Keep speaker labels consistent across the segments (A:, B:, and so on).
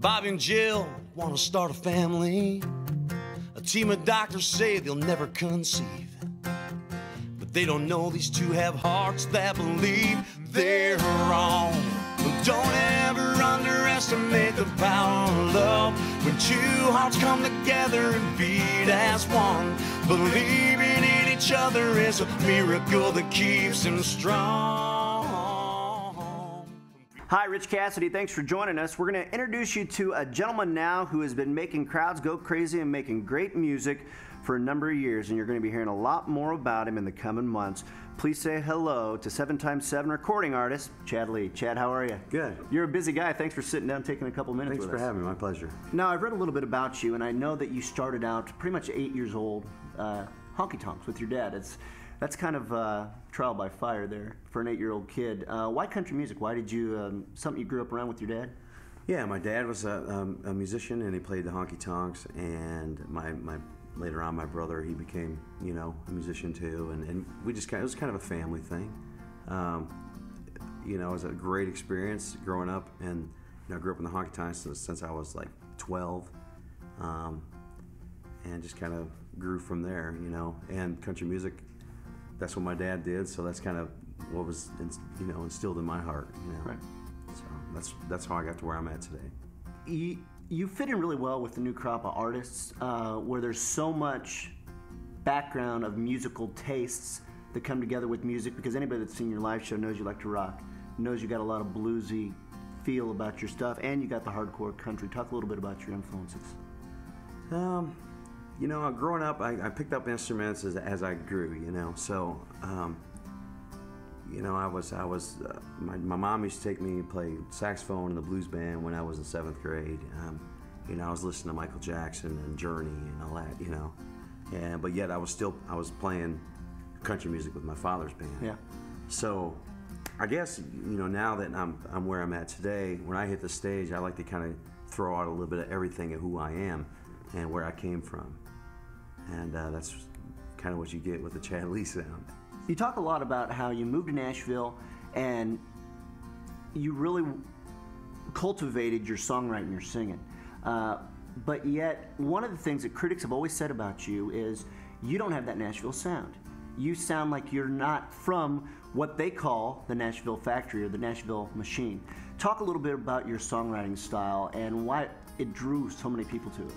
A: Bobby and Jill want to start a family. A team of doctors say they'll never conceive. But they don't know these two have hearts that believe they're wrong. Don't ever underestimate the power of love. When two hearts come together and beat as one, believing in each other is a miracle that keeps them strong.
B: Hi, Ritch Cassidy. Thanks for joining us. We're going to introduce you to a gentleman now who has been making crowds go crazy and making great music for a number of years, and you're going to be hearing a lot more about him in the coming months. Please say hello to 7x7 recording artist, Chad Lee. Chad, how are you?
C: Good.
B: You're a busy guy. Thanks for sitting down, taking a couple minutes
C: with us. Thanks for having me. My pleasure.
B: Now, I've read a little bit about you, and I know that you started out pretty much 8 years old, honky-tonks with your dad. That's kind of trial by fire there for an 8-year-old kid. Why country music? Why did you, something you grew up around with your dad?
C: Yeah, my dad was a musician, and he played the honky-tonks, and later on, my brother, he became, a musician too, and we just it was kind of a family thing. It was a great experience growing up, and I grew up in the honky-tonks since I was like 12, and just kind of grew from there, and country music, that's what my dad did, so that's kind of what was, instilled in my heart,
B: Right.
C: So that's how I got to where I'm at today.
B: You fit in really well with the new crop of artists, where there's so much background of musical tastes that come together with music, because anybody that's seen your live show knows you like to rock, knows you got a lot of bluesy feel about your stuff, and you got the hardcore country. Talk a little bit about your influences.
C: Growing up, I picked up instruments as I grew, so my mom used to take me and play saxophone in the blues band when I was in 7th grade. I was listening to Michael Jackson and Journey and all that, but yet I was playing country music with my father's band.
B: Yeah.
C: So I guess, now that I'm where I'm at today, when I hit the stage, I like to kind of throw out a little bit of everything of who I am and where I came from. And that's kind of what you get with the Chad Lee sound.
B: You talk a lot about how you moved to Nashville and you really cultivated your songwriting, your singing. But yet, one of the things that critics have always said about you is you don't have that Nashville sound. You sound like you're not from what they call the Nashville factory or the Nashville machine. Talk a little bit about your songwriting style and why it drew so many people to it.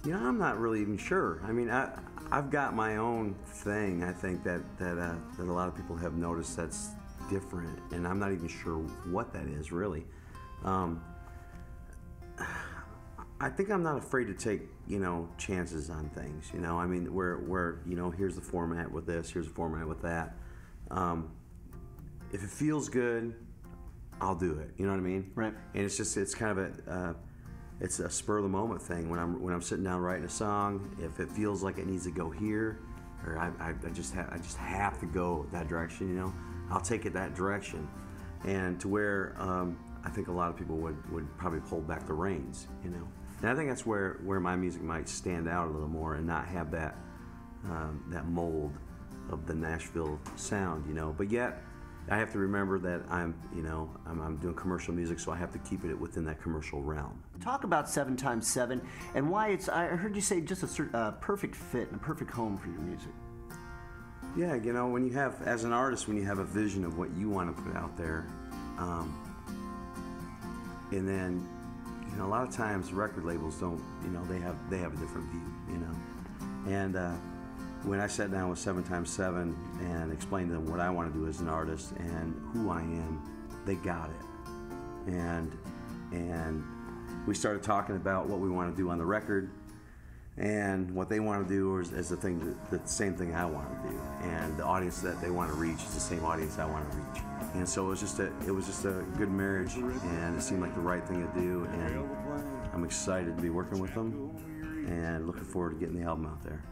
C: I'm not really even sure. I mean, I've got my own thing, I think, that a lot of people have noticed that's different, and I'm not even sure what that is, really. I think I'm not afraid to take, chances on things, I mean, where here's the format with this, here's the format with that. If it feels good, I'll do it, you know what I mean?
B: Right.
C: And it's kind of it's a spur of the moment thing. When I'm sitting down writing a song, if it feels like it needs to go here, or I just have to go that direction, I'll take it that direction, and to where I think a lot of people would probably hold back the reins, And I think that's where my music might stand out a little more and not have that that mold of the Nashville sound, But yet, I have to remember that I'm doing commercial music, so I have to keep it within that commercial realm.
B: Talk about 7x7 and why I heard you say just a perfect fit and a perfect home for your music.
C: Yeah, when you have, as an artist, when you have a vision of what you want to put out there, and then, a lot of times record labels don't, they have a different view, and when I sat down with 7x7 and explained to them what I want to do as an artist and who I am, they got it. And we started talking about what we want to do on the record, and what they want to do is the same thing I want to do, and the audience that they want to reach is the same audience I want to reach. And so it was just a good marriage, and it seemed like the right thing to do, and I'm excited to be working with them and looking forward to getting the album out there.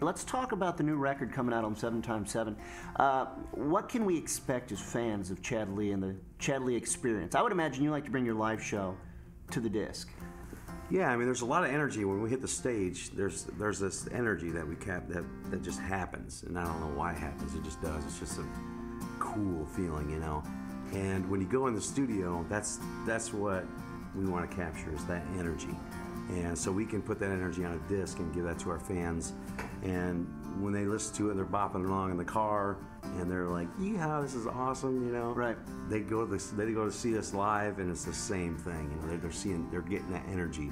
B: Let's talk about the new record coming out on 7x7. What can we expect as fans of Chad Lee and the Chad Lee experience? I would imagine you like to bring your live show to the disc.
C: Yeah, I mean, there's a lot of energy when we hit the stage. There's this energy that that just happens, and I don't know why it happens. It just does. It's just a cool feeling, And when you go in the studio, that's what we want to capture is that energy. And so we can put that energy on a disc and give that to our fans. And when they listen to it, they're bopping along in the car, and they're like, "Yeah, this is awesome," you know.
B: Right.
C: They go to see us live, and it's the same thing. You know, they're getting that energy.